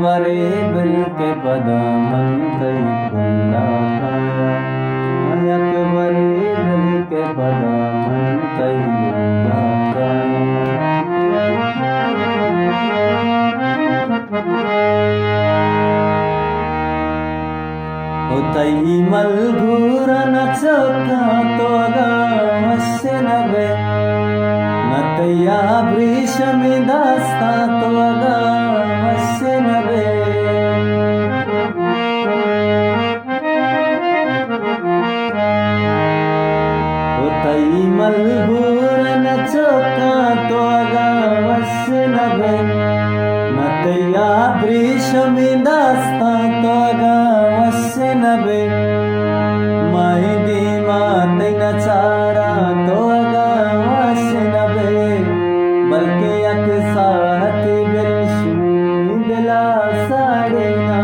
वरे बिल के पदामन कई कुंडा खाया अयक वरे बिल के पदामन कई लुंगा उतई मलगूरा नचका तोगा वश्यनवे नतया भ्रीशमि दास्ता तोगा वश्यनवे उतई मलगूरा नचका तोगा वश्यनवे नतया भ्रीशमि दास्ता तोगा वश्यनवे माही दीमा तैना चारा तोगा वश्यनवे बल्कि अक साहत बिलशु दिला साड़े ना